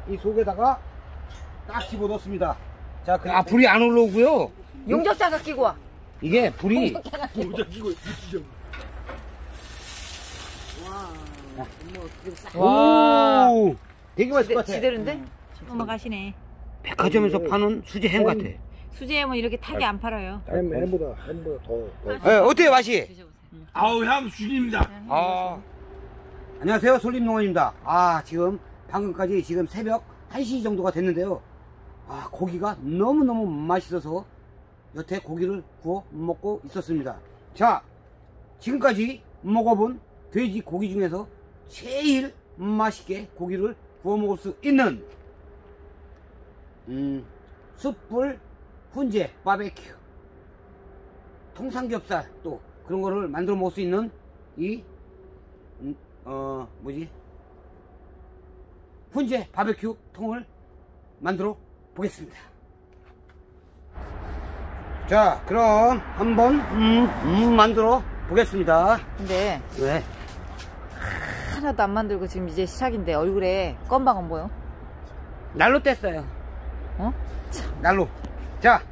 이 속에다가 딱 집어 넣습니다. 자, 아, 불이 안 올라오고요. 용접사가 끼고 와. 이게 불이 모자 끼고 뒤져. 와. 오, 되게 맛있을 것 같아. 지대로인데? 넘어가시네. 백화점에서 파는 수제 햄 같아. 수제햄은 이렇게 타게 안 팔아요. 햄보다 더. 예, 어때요 맛이? 드셔보세요. 아우 향 죽입니다. 아, 안녕하세요, 솔림농원입니다. 아, 지금 방금까지 지금 새벽 1시 정도가 됐는데요. 아, 고기가 너무너무 맛있어서 여태 고기를 구워 먹고 있었습니다. 자, 지금까지 먹어본 돼지 고기 중에서 제일 맛있게 고기를 구워 먹을 수 있는 숯불 훈제 바베큐 통삼겹살 또 그런 거를 만들어 먹을 수 있는 이 훈제 바베큐 통을 만들어 보겠습니다. 자, 그럼 한번 만들어 보겠습니다. 근데 왜? 하나도 안 만들고 지금 이제 시작인데 얼굴에 껌방은 뭐요? 날로 뗐어요. 어? 날로. 자,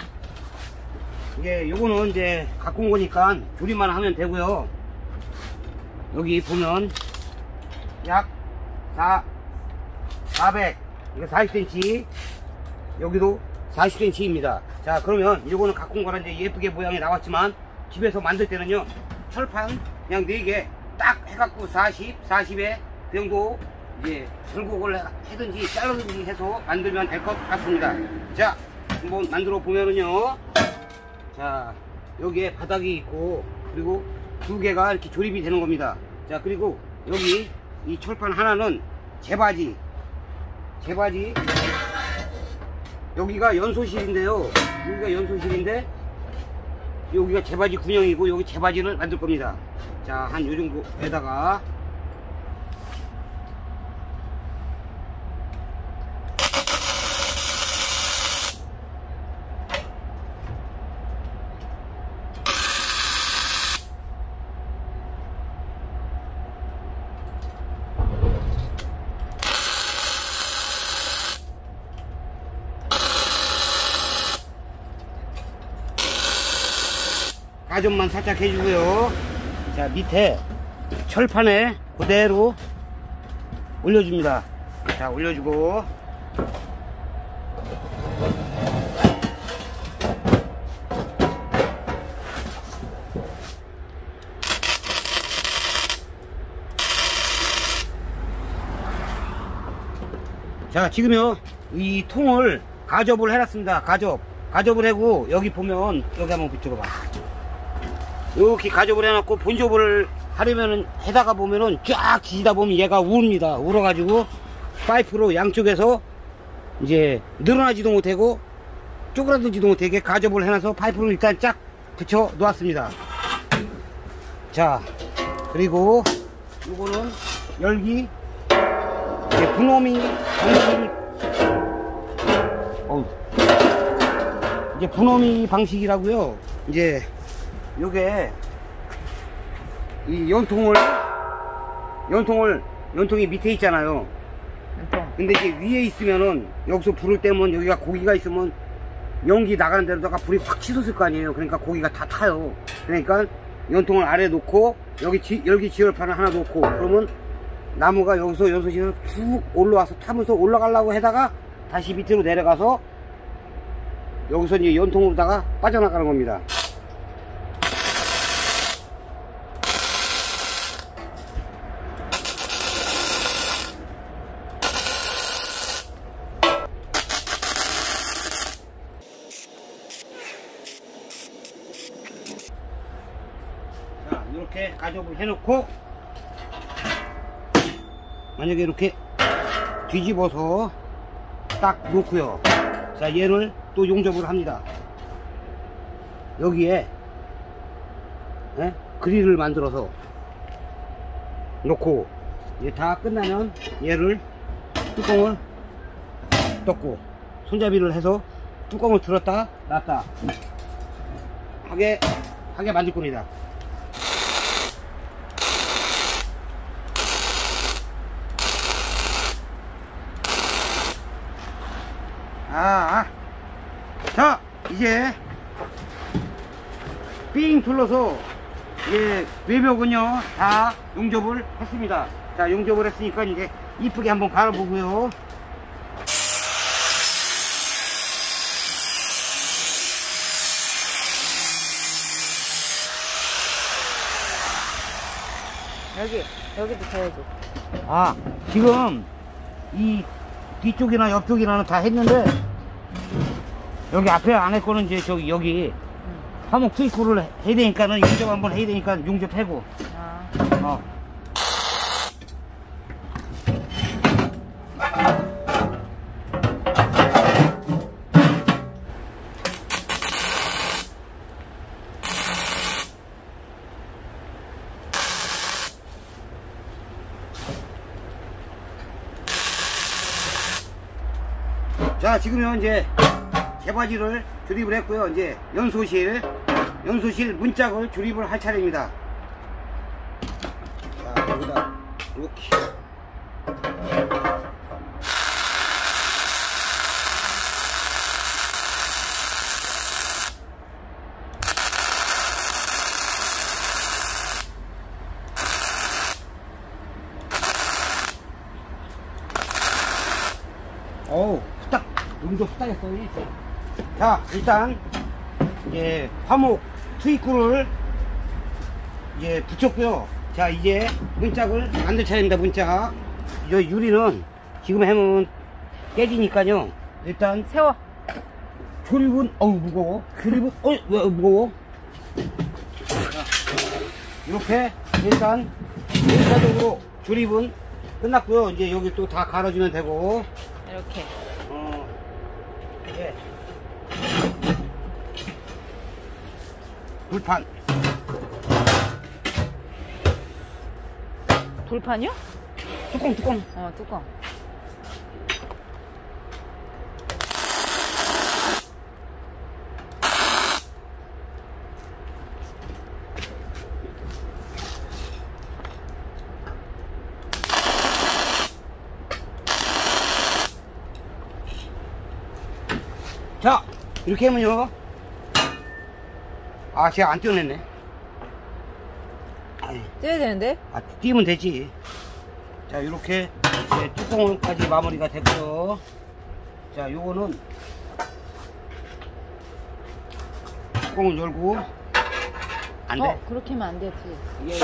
이게 요거는 이제 갖고 온 거니까 조리만 하면 되고요. 여기 보면 약 400, 이거 40cm, 여기도 40cm입니다. 자, 그러면 이거는 갖고 온 거라 이제 예쁘게 모양이 나왔지만 집에서 만들 때는요, 철판 그냥 4개 딱 해갖고 40, 40에 그 정도 이제 절곡을 해든지 자르든지 해서 만들면 될 것 같습니다. 자, 한번 만들어 보면은요, 자, 여기에 바닥이 있고 그리고 2개가 이렇게 조립이 되는 겁니다. 자, 그리고 여기 이 철판 하나는 제바지 여기가 연소실인데요, 여기가 연소실인데 여기가 제바지 군형이고 여기 제바지를 만들 겁니다. 자, 한 요 정도에다가 가점만 살짝 해주고요. 자, 밑에 철판에 그대로 올려줍니다. 자, 올려주고 자, 지금요 이 통을 가접을 해놨습니다. 가접을 하고 여기 보면 여기 한번 붙여봐. 이렇게 가접을 해놨고 본접을 하려면은 해다가 보면은 쫙 지지다 보면 얘가 우릅니다. 울어가지고 파이프로 양쪽에서 이제 늘어나지도 못하고 쪼그라들지도 못하게 가접을 해놔서 파이프를 일단 쫙 붙여 놓았습니다. 자, 그리고 요거는 열기 이제 분호미 이제 분호미 방식이라고요. 이제 요게 이 연통이 밑에 있잖아요. 근데 이제 위에 있으면은 여기서 불을 떼면 여기가 고기가 있으면 연기 나가는 데로다가 불이 확 치솟을 거 아니에요. 그러니까 고기가 다 타요. 그러니까 연통을 아래 놓고 여기 열기 지열판을 하나 놓고 그러면 나무가 여기서 연소실에서 쭉 올라와서 타면서 올라가려고 해다가 다시 밑으로 내려가서 여기서 이제 연통으로다가 빠져나가는 겁니다. 자, 이렇게 가접을 해놓고 만약에 이렇게 뒤집어서 딱 놓고요. 자, 얘를 또 용접을 합니다. 여기에 그릴을 만들어서 놓고 이제 다 끝나면 얘를 뚜껑을 덮고 손잡이를 해서 뚜껑을 들었다 놨다 하게 만들 겁니다. 자, 이제 삥 둘러서 외벽은요 다 용접을 했습니다. 자, 용접을 했으니까 이제 이쁘게 한번 갈아보고요. 여기도 돼야지. 지금 이 뒤쪽이나 옆쪽이나는 다 했는데 여기 앞에 안 했고는 이제 저기 여기 화목 투입구를 해야 되니까는 용접 한번 해야 되니까 용접하고. 자, 지금은 이제 개바지를 조립을 했고요. 이제 연소실 문짝을 조립을 할 차례입니다. 자, 여기다 이렇게. 후딱 용접 후딱 했어요. 자, 일단 이제 화목 투입구를 이제 붙였고요. 자, 이제 문짝을 만들 차례입니다. 문짝. 이 유리는 지금 하면 깨지니까요. 일단 세워. 조립은 무거워. 조립은 왜 무거워? 자, 이렇게 일단 1차적으로 조립은 끝났고요. 이제 여기 또 다 갈아주면 되고. 이렇게. 예. 불판. 돌판이요? 뚜껑. 뚜껑. 자, 이렇게 하면요. 제가 안 떼어냈네. 떼야 되는데? 띄우면 되지. 자, 이렇게 이제 뚜껑까지 마무리가 됐고요. 자, 요거는 뚜껑을 열고 안 돼. 그렇게 하면 안 되지. 이게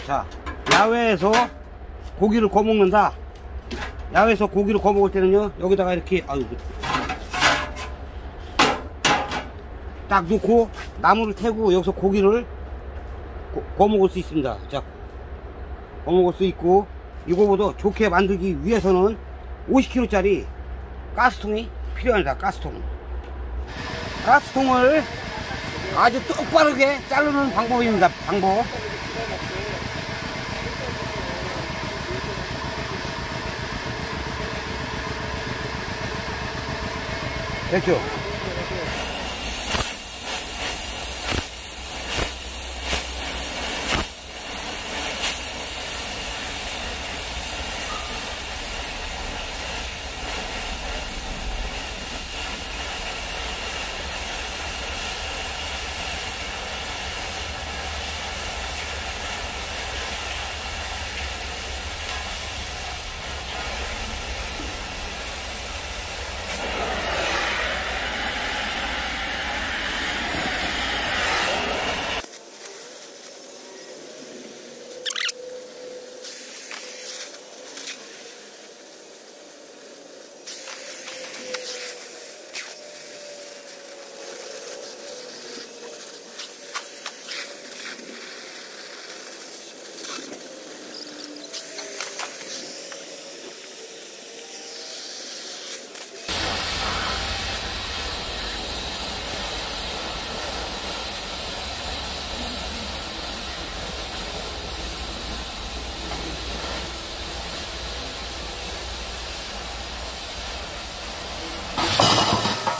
자, 야외에서 고기를 구워 먹는다. 야외에서 고기를 구워 먹을 때는요, 여기다가 이렇게 딱 놓고 나무를 태고 여기서 고기를 구워 먹을 수 있습니다. 자, 구워 먹을 수 있고, 이거보다 좋게 만들기 위해서는 50kg짜리 가스통이 필요합니다. 가스통을 아주 똑바르게 자르는 방법입니다. 됐죠?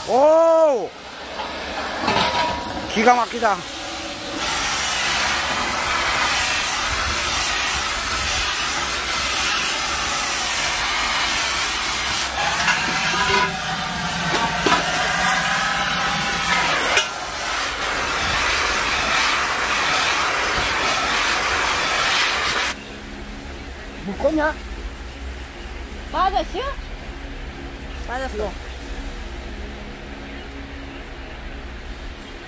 오! 기가 막히다. 식었냐? 맞았슈? 맞았어.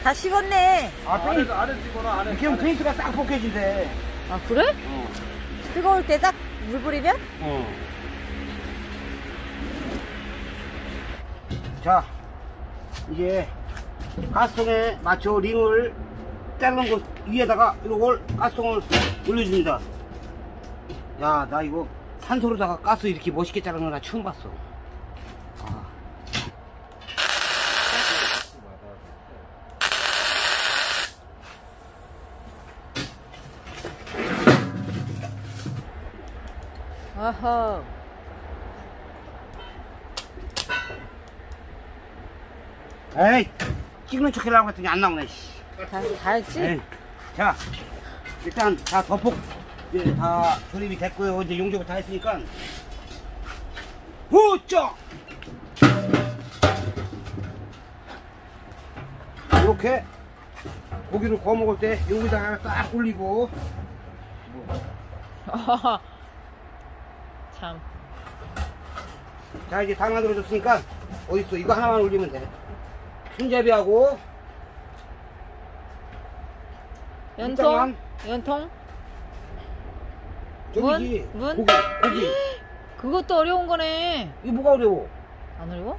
다 식었네. 아, 페인트. 안에 찍거나 안에. 이렇게 하면 페인트가 싹 벗겨진대. 아, 그래? 어. 뜨거울 때 딱 물 뿌리면? 어. 자, 이제 가스통에 맞춰 링을 자른 것 위에다가 이걸 가스통을 올려줍니다. 야, 나 이거 산소로다가 가스 이렇게 멋있게 자르는 거 나 처음 봤어. 아. 어허. 에이, 찍는 척 하려고 했더니 안 나오네, 씨. 다 했지? 에이. 자, 일단 다 덮어, 이제 다 조립이 됐고요. 이제 용접을 다 했으니까. 후쩍! 이렇게 고기를 구워 먹을 때 여기다가 딱 올리고. 참. 자, 이제 다 만들어졌으니까 어딨어? 이거 하나만 올리면 돼. 손잡이하고 연통? 연통? 저기지. 문? 고기. 그것도 어려운 거네. 이거 뭐가 어려워? 안 어려워?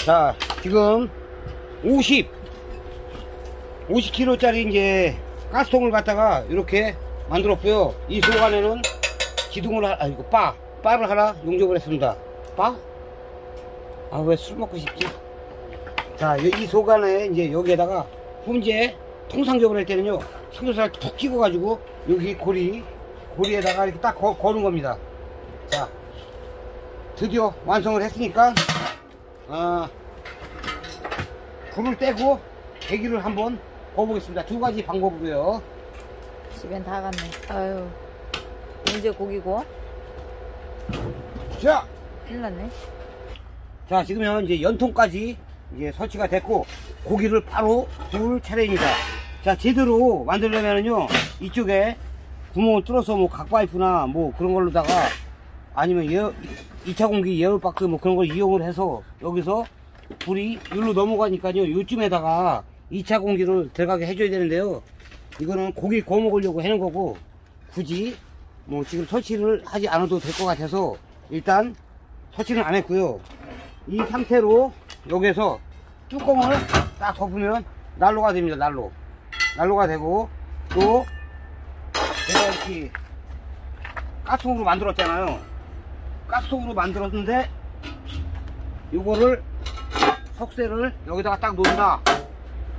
자, 지금 50kg짜리 이제 가스통을 갖다가 이렇게 만들었고요. 이 속 안에는 기둥을 이거 바를 하나 용접을 했습니다. 바? 아, 왜 술 먹고 싶지? 자, 이 속 안에 이제 여기에다가 훈제 통상접을 할 때는요, 삼겹살 툭 끼고 가지고 여기 고리에다가 이렇게 딱 거는 겁니다. 자, 드디어 완성을 했으니까 불을 떼고 계기를 한번 구워보겠습니다. 두 가지 방법이고요. 집엔 다 갔네. 아유. 언제 고기고? 자, 큰일 났네. 자, 지금 이제 연통까지 이제 설치가 됐고 고기를 바로 구울 차례입니다. 자, 제대로 만들려면은요, 이쪽에 구멍을 뚫어서 뭐 각파이프나 뭐 그런 걸로다가 아니면 2차 공기 예열 박스 뭐 그런 걸 이용을 해서 여기서 불이 여기로 넘어가니까요, 요쯤에다가 2차 공기를 들어가게 해줘야 되는데요. 이거는 고기 구워 먹으려고 해놓은 거고 굳이 뭐 지금 설치를 하지 않아도 될 것 같아서 일단 설치는 안 했고요. 이 상태로 여기에서 뚜껑을 딱 덮으면 난로가 됩니다. 난로가 되고, 또 제가 이렇게 가스통으로 만들었잖아요. 가스통으로 만들었는데 요거를 석쇠를 여기다가 딱 놓는다.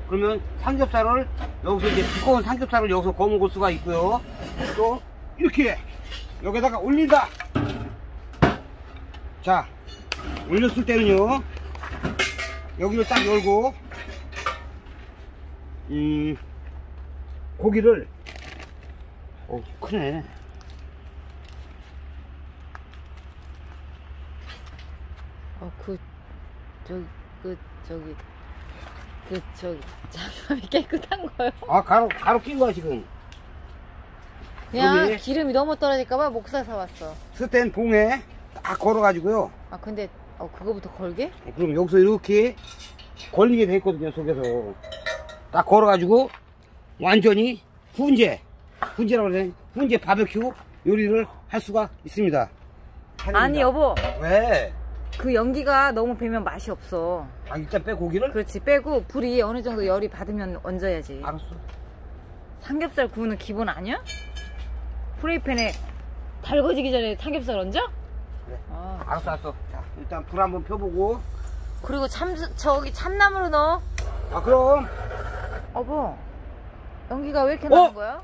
그러면 삼겹살을 여기서 이제 두꺼운 삼겹살을 여기서 구워 먹을 수가 있고요. 또 이렇게 여기다가 올린다. 자, 올렸을 때는요, 여기를 딱 열고 고기를 크네. 장갑이 깨끗한 거요? 아, 가로 낀 거야 지금. 그냥 여기. 기름이 너무 떨어질까봐 목살 사왔어. 스텐 봉에 딱 걸어가지고요. 아, 근데, 그거부터 걸게? 그럼 여기서 이렇게 걸리게 돼 있거든요, 속에서. 딱 걸어가지고 완전히 훈제라고 그래. 훈제 바베큐 요리를 할 수가 있습니다. 아니, 여보. 왜? 그 연기가 너무 배면 맛이 없어. 아, 일단 빼 고기를? 그렇지, 빼고 불이 어느 정도 열이 받으면 얹어야지. 알았어. 삼겹살 구우는 기본 아니야? 프라이팬에 달궈지기 전에 삼겹살 얹어? 그래. 아. 알았어. 자, 일단 불 한번 펴보고. 그리고 참나무로 넣어. 아, 그럼. 여보, 연기가 왜 이렇게 나는 거야?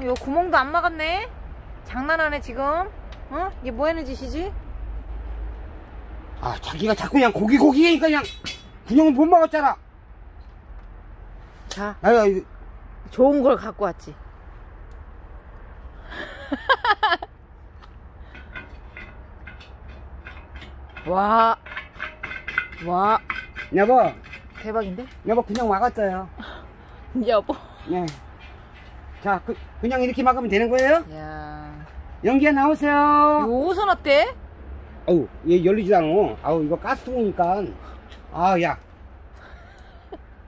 요 구멍도 안 막았네? 장난하네, 지금? 어? 이게 뭐 하는 짓이지? 아, 자기가 자꾸 그냥 고기 하니까 그냥. 군용은 못 먹었잖아. 자, 아유, 좋은 걸 갖고 왔지. 와, 와, 여보, 대박인데? 여보 그냥 막았어요. 여보. 네. 자, 그냥 이렇게 막으면 되는 거예요? 야, 연기야 나오세요. 이거 옷은 어때? 어우, 얘 열리지도 않아. 아우, 이거 가스통이니까. 아, 야.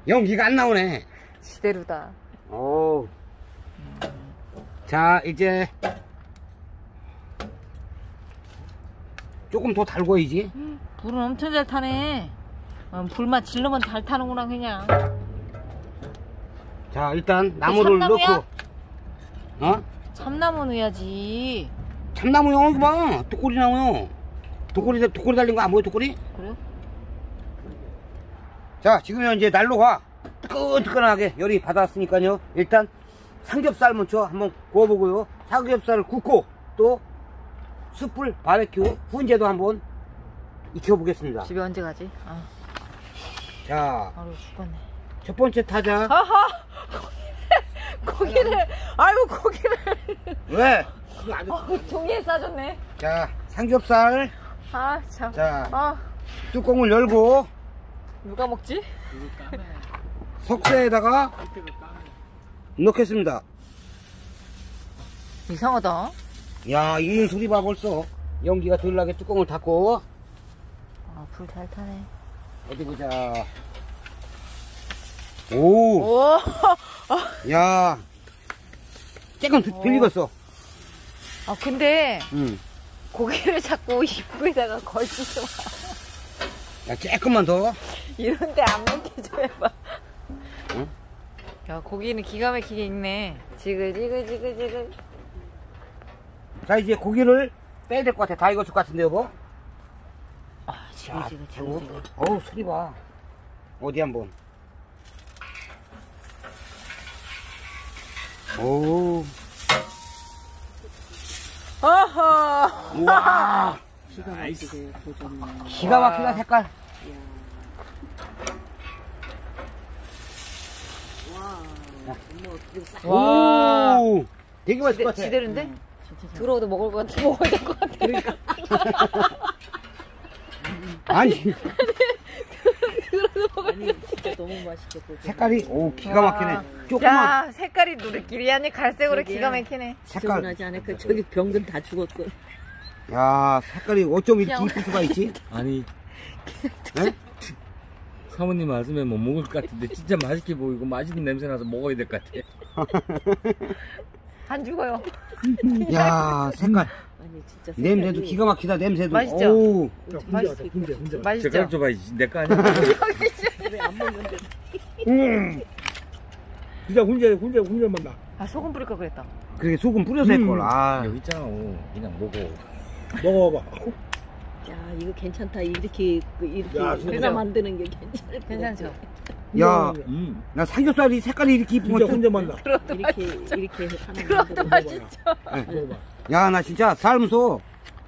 연기가 안 나오네. 지대로다. 오. 자, 이제 조금 더 달궈야지. 불은 엄청 잘 타네. 불만 질르면 잘 타는구나 그냥. 자, 일단 나무를 참나무야? 넣고. 어? 참나무 넣어야지. 참나무요, 이거 봐. 독고리 나무요. 독고리 달린 거 안 보여, 독고리? 그래요? 자, 지금 이제 난로가 뜨끈뜨끈하게 열이 받았으니까요. 일단 삼겹살 먼저 한번 구워보고요. 삼겹살을 굽고 또 숯불 바베큐 훈제도 한번 익혀보겠습니다. 집에 언제 가지? 아, 자, 아유 죽겠네. 첫 번째 타자. 하하! 고기를, 아유 고기를. 왜? 종이에 싸줬네. 자, 삼겹살. 아 참. 자, 아, 뚜껑을 열고 누가 먹지? 석쇠에다가 넣겠습니다. 이상하다. 야, 익는 소리 봐 벌써. 연기가 덜 나게 뚜껑을 닫고. 아, 불 잘 타네. 어디 보자. 오, 오, 야, 조금 들리겠어. 아 근데 응. 고기를 자꾸 입구에다가 걸치지 마. 야, 조금만 더. 이런데 안 먹게 좀 해봐. 응? 야, 고기는 기가 막히게 익네. 지글지글. 자, 이제 고기를 빼야 될 것 같아. 다 익었을 것 같은데, 여보? 아, 자, 지글지글. 어우, 소리 봐. 어디 한번. 오, 어허. 우와. 기가 막히다, 색깔. 와. 오, 되게 맛있을 것 같아. 지대로인데? 들어오도 먹을 것 같아. 먹어야 될 것 같아. 그러니까. 아니, 아니 진짜 너무 맛있겠다. 색깔이, 오, 기가 막히네. 조금만. 야, 색깔이 누리끼리 아니 갈색으로 저기야. 기가 막히네. 색깔. 시원하지 않아? 그 저기 병든 다 죽었어. 야, 색깔이 어쩜 이렇게 이쁠 수가 있지? 아니 네? 사모님 말씀에 못 먹을 것 같은데 진짜 맛있게 보이고 맛있는 냄새 나서 먹어야 될 것 같아. 안 죽어요. 야, 색깔. 아니 진짜 냄새도 기가 막히다, 냄새도. 맛있죠? 오, 혼자. 맛있죠? 제가 줘봐야지 내 거 아니야. 왜안 먹는데? 진짜 혼자만 나. 아, 소금 뿌릴 걸 그랬다. 그게 소금 뿌려서 했걸. 아, 여기 있잖아. 그냥 먹어. 먹어봐. 야 이거 괜찮다. 이렇게 야, 내가 그죠? 만드는 게 괜찮을 것 괜찮죠? 야, 음. 나 삼겹살이 색깔이 이렇게 이쁜 진짜 거. 혼자만 나. 같아. 이렇게 하는 그것도 거 맛있죠? 먹어봐. 야, 나 진짜 살면서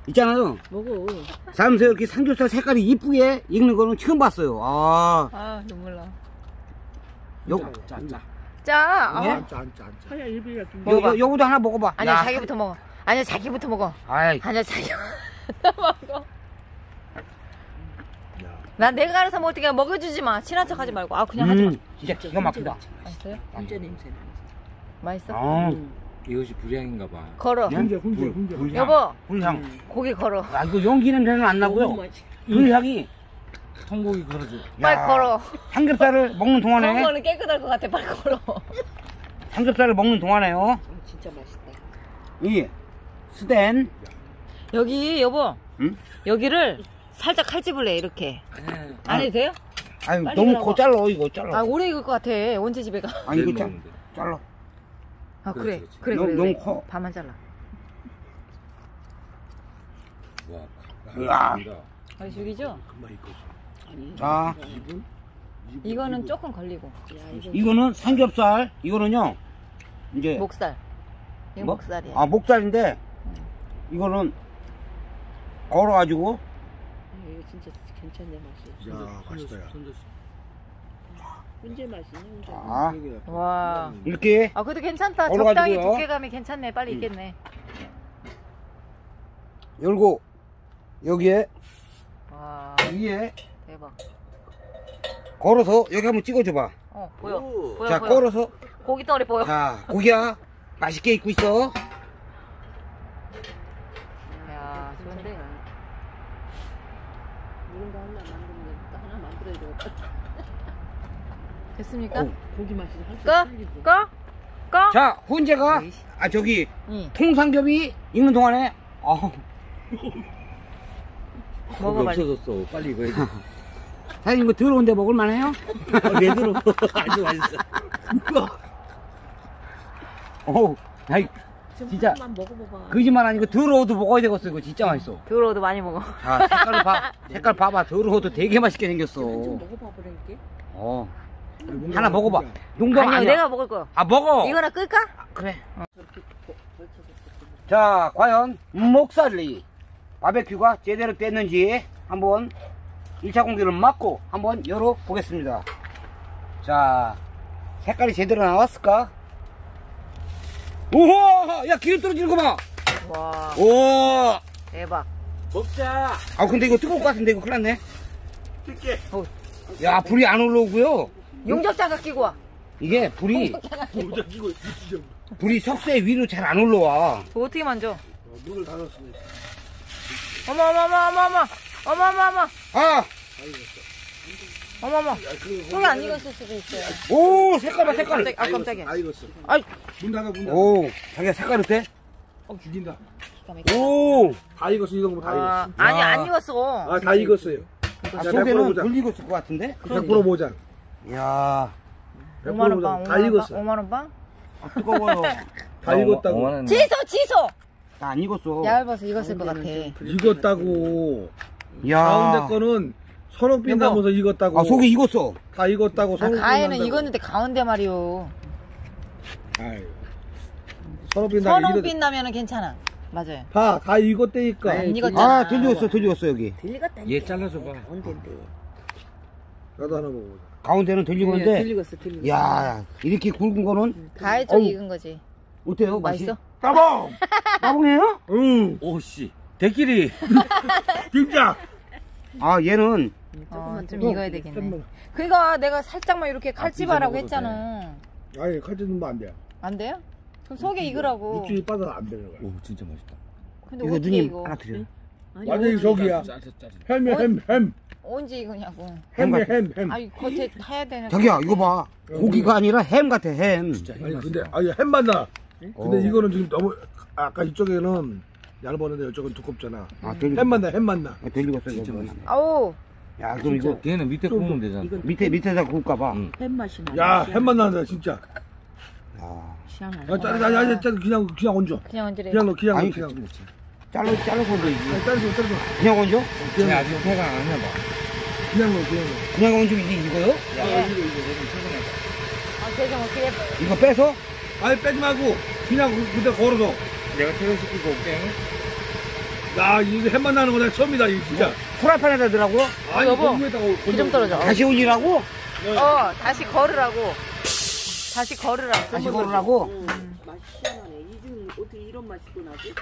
있잖아요. 먹어. 살면서 이렇게 삼겹살 색깔이 이쁘게 익는 거는 처음 봤어요. 아, 아, 눈물 나. 짠. 자, 예? 어. 짠. 하야 일비가 좀. 먹어봐. 여보도 하나 먹어봐. 아니야, 야, 자기부터 먹어. 아니야, 자기부터 먹어. 아이, 아니야, 자기 먹어. 난 내가 알아서 먹을 테니까 먹여주지 마. 친한 척 하지 말고. 아, 그냥 하지 마. 진짜 기가 막히다. 맛있어요? 혼자 냄새 나. 맛있어? 아, 이것이 불량인가 봐. 걸어. 네? 혼자. 불향. 여보, 불향. 고기 걸어. 아, 이거 연기 냄새는 안 나고요. 너무 맛있어. 불향이. 통고기 걸어줘. 빨리 걸어. 삼겹살을 먹는 그런 동안에, 거는 깨끗할 것 같아. 빨리 걸어. 삼겹살을 먹는 동안에요. 진짜 맛있다. 이 스텐. 여기, 여보. 응? 여기를 살짝 칼집을 내, 이렇게. 안 해도 돼요? 아니, 빨리 너무 들어가. 고 잘라, 이거 잘라. 아, 오래 익을 것 같아. 언제 집에 가? 아, 이거 내일 잘, 먹는데. 잘라. 아, 그래. 그렇지, 그래, 너무- 그래. 너무 그래. 커. 반만 잘라. 와, 으아. 아, 죽이죠? 자, 이거는 조금 걸리고. 야 이거 이거는 삼겹살, 이거는요, 이제, 목살. 이거 뭐? 목살이야. 아, 목살인데, 이거는 걸어가지고, 이거 진짜 괜찮네 맛이. 야, 맛있다, 야. 훈제 맛이네. 훈제. 자, 와. 이렇게 아, 그래도 괜찮다. 얼어가지고요. 적당히 두께감이 괜찮네. 빨리 익겠네. 열고 여기에 와, 위에 대박. 걸어서 여기 한번 찍어줘봐. 보여. 보여, 자, 보여. 걸어서. 고기 덩어리 보여. 자, 고기야. 맛있게 익고 있어. 야, 좋은데. 이런 거 하나 만들면 또 하나 만들어야 되겠다. 됐습니까? 고기 맛이 꺼? 할수 틀리고. 꺼? 자, 훈제가 에이씨. 저기 응. 통삼겹이 익는 동안에 먹어, 빨리. 없어졌어. 빨리 이거 해야 돼. 사장님 이거 더러운데 먹을만해요? 왜 들어? 아주 맛있어. 어우, 아이, 좀 진짜. 하나만 먹어봐봐. 거짓말 아니고 더러워도 먹어야 되겠어. 이거 진짜 맛있어. 더러워도 많이 먹어. 자, 색깔을 봐. 색깔 봐봐. 더러워도 되게 맛있게 생겼어. 좀 먹어봐 버릴게. 하나 먹어봐. 농담 아니요, 아니야. 내가 먹을 거야. 아, 먹어. 이거나 끌까? 그래. 자, 과연 목살리 바베큐가 제대로 됐는지 한번 1차 공기를 맞고 한번 열어보겠습니다. 자, 색깔이 제대로 나왔을까? 우와! 야, 기름 떨어지는 거 봐! 와, 오! 대박. 먹자. 아, 근데 이거 뜨거울 것 같은데, 이거 큰일 났네. 야, 불이 안 올라오고요. 용접장갑 끼고 와. 이게 불이 석쇠 위로 잘 안 올라와. 그거 어떻게 만져? 문을 닫았어. 어머, 어머, 어머, 어머, 어머. 어머, 어머, 어머. 아! 어머, 어머. 속이 안 익었을 수도 있어요. 오! 색깔 봐, 색깔. 깜짝이야. 아, 깜짝이야. 다 익었어. 아이. 문 닫아, 문 닫아. 오, 자기가 색깔 어때? 죽인다. 오! 다 익었어, 이 정도면 다 익었어. 아니, 야. 안 익었어. 아, 다 익었어요. 아, 자, 속에는 100% 보자. 덜 익었을 것 같은데? 100% 보자. 이야, 100% 5만원 빵, 보자. 다 익었어. 5만원 빵? 아, 뜨거워요. 다 익었다고. 취소! 나 안 익었어. 얇아서 익었을 것 같아. 익었다고. 야. 가운데 거는 선홍빛 여보. 나면서 익었다고. 아, 속이 익었어. 다 익었다고. 아, 선홍빛 가에는 난다고. 익었는데 가운데 말이요. 아유. 선홍빛 나게 선홍빛 나면은 괜찮아. 맞아요. 봐, 다 익었다니까. 안 익었잖아. 아, 덜 익었어, 여기. 들리겠다. 얘 잘라줘봐. 언젠데. 나도 하나 먹어보자. 가운데는 덜 익었는데. 들리겠어, 들리겠어. 야, 이렇게 굵은 거는 가에 쪽 어우. 익은 거지. 어때요? 맛이? 맛있어? 따봉! 따봉이에요? 응. 오씨. 대끼리. 진짜. 아, 얘는 좀 익어야 되겠네. 그니까 내가 살짝만 이렇게 칼집하라고 먹어도 했잖아. 아니, 칼질 넣으면 안 돼. 안 돼요? 그럼 속에 익으라고. 육즙이 빠져서 안 되는 거야. 오, 진짜 맛있다. 근데 이거 어떻게 누님 이거? 하나 드려요. 아니, 완전히 저기야. 짜릿. 햄이야, 햄. 언제 익으냐고. 햄이야, 햄. 아이 겉에 타야 되는. 자기야, 이거 봐. 고기가 아니라 햄 같아, 햄. 진짜 아니, 맛있다. 근데, 아니, 햄만 나. 근데 어. 이거는 지금 너무, 아까 이쪽에는 얇았는데 이쪽은 두껍잖아. 아, 덜 익었어. 햄만 나. 아, 덜 익었어, 진짜 이거. 맛있다. 아우. 야, 그럼 이거 걔는 밑에 구우면 되잖아. 밑에다 구울까봐. 응. 햄 맛이 나. 야, 햄만 나는데, 진짜. 야. 희한하네. 아, 아니, 그냥 얹어. 그냥 얹으래. 그냥 넣어, 그냥 아니, 넣어, 그냥. 잘라서 얹어야지. 자르고. 그냥 얹어? 걔 아직 회가 안 해봐. 그냥 넣어. 그냥 얹으면 이게 이거요? 아, 세상 어떻게? 이거 빼서? 아니, 빼지 말고, 그냥 그때 걸어서. 내가 퇴근시키고 올게. 야, 이거 햄만 나는 거 내가 처음이다, 이거 진짜. 프라이팬에다 넣으라고? 아니, 여보, 거기에다가 기름 떨어져. 다시 올리라고? 다시 걸으라고. 다시 걸으라고. 다시 걸으라고? 맛이 희한하네. 이 중에 어떻게 이런 맛이 또 나지?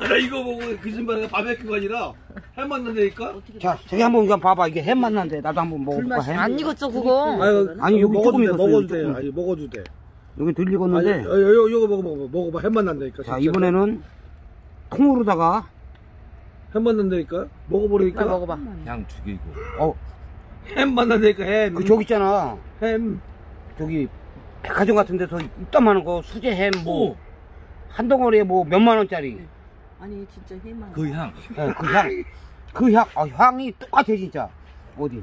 나 이거 보고 거짓말해 바베큐가 아니라 햄만 난다니까? 자, 저기 한번 이거 봐봐. 이게 햄 맛난데. 나도 한번 먹어볼까, 햄? 안 익었어 그거. 아니, 여기 먹어도 조금 돼, 익었어요, 먹어도 돼. 조금. 아니, 먹어도 돼. 여기 덜 아니, 익었는데. 이거 먹어봐. 햄만 난다니까. 자, 진짜. 이번에는 통으로다가, 햄만 난다니까? 먹어보라니까? 빨리 먹어봐. 향 죽이고. 햄만 난다니까, 햄. 그 저기 있잖아. 햄. 저기, 백화점 같은 데서 이따만한 거, 수제 햄, 뭐, 한 덩어리에 뭐 몇만 원짜리. 아니 진짜 햄만. 그 향. 그 향, 향이 똑같아, 진짜. 어디?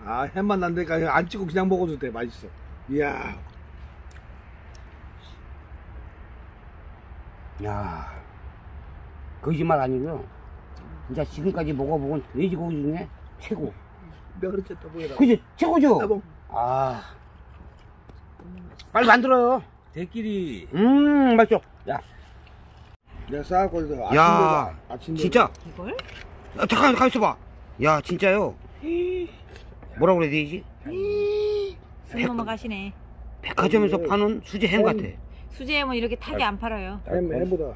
아, 햄만 난다니까. 그냥 안 찍고 그냥 먹어도 돼. 맛있어. 이야. 야, 거짓말 아니고요. 진짜 지금까지 먹어본 돼지고기 중에 최고. 내가 그랬지, 또 보여라. 그지? 최고죠? 따봉. 아. 빨리 만들어요. 대끼리. 맛있죠? 야, 내가 싸갖고 있어. 야, 아침 진짜. 이걸? 야, 잠깐, 가만있어 봐. 야, 진짜요? 뭐라 그래야 되지? 숨 넘어가시네. 백화점에서 파는 수제 햄 같아. 수제 햄은 이렇게 타게 안 팔아요. 햄보다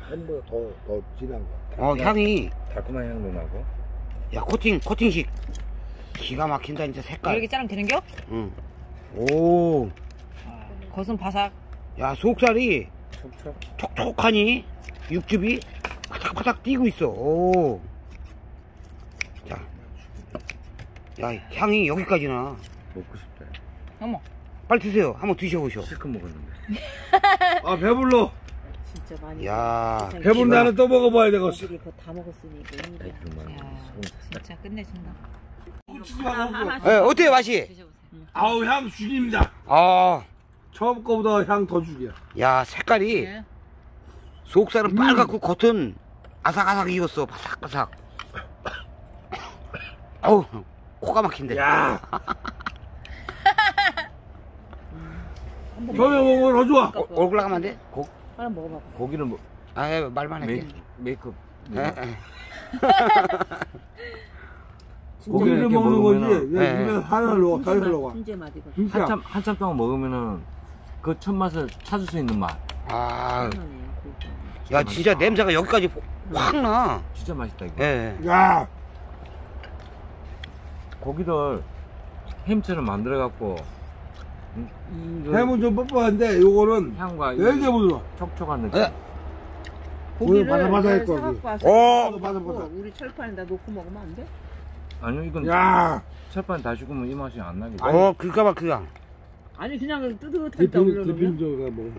더 진한 거. 향이, 달콤한 향도 나고. 야, 코팅식. 기가 막힌다, 진짜 색깔. 이렇게 자르면 되는겨? 응. 오, 겉은 바삭. 야, 속살이 촉촉. 촉촉하니? 육즙이 파닥파닥 뛰고 있어. 오. 자. 야, 향이 여기까지나. 먹고 싶다. 어머. 빨리 드세요. 한번 드셔보셔. 실컷 먹었는데. 아 배불러. 진짜 많이. 야, 배부른 다음에 또 먹어봐야 되겠어. 애들이 그거 다 먹었으니 이거 아이, 그만. 야, 소금 샀다. 진짜 끝내준다. 예, 어때요, 맛이? 드셔보세요. 아우 향 죽입니다. 아, 처음 거보다 향 더 죽여. 야, 색깔이 예. 속살은 빨갛고 겉은 아삭아삭 익었어. 바삭바삭. 어우, 코가 막힌데. 야. 저녁 먹으면 더 좋아. 얼굴 나가면 안 돼? 하나 먹어봐. 고기를 뭐, 아, 예, 말만 할게. 메이크업. 예, 예. 고기를 이렇게 먹는 거지. 먹으면은- 내 네. 입에 하나로 가려고. 훈제 맛 이거. 진짜. 한참 동안 먹으면은 그 첫 맛을 찾을 수 있는 맛. 아, 하나네, 그거. 야, 진짜 냄새가 여기까지 확 나. 진짜 맛있다, 이거. 예. 야. 고기를 햄처럼 만들어갖고, 이거 햄은 좀 뻑뻑한데 요거는 향과 이 되게 부드러워. 촉촉한 느낌. 예. 고기를 바삭바삭할 내가 거지. 사갖고 와서 오! 바삭바삭. 우리 철판에다 놓고 먹으면 안 돼? 아니요, 이건 야. 철판 다 죽으면 이 맛이 안 나게. 그니까 막 그냥. 아니 그냥 뜨뜻하니까 올려놓으면 디핀 저가 뭐.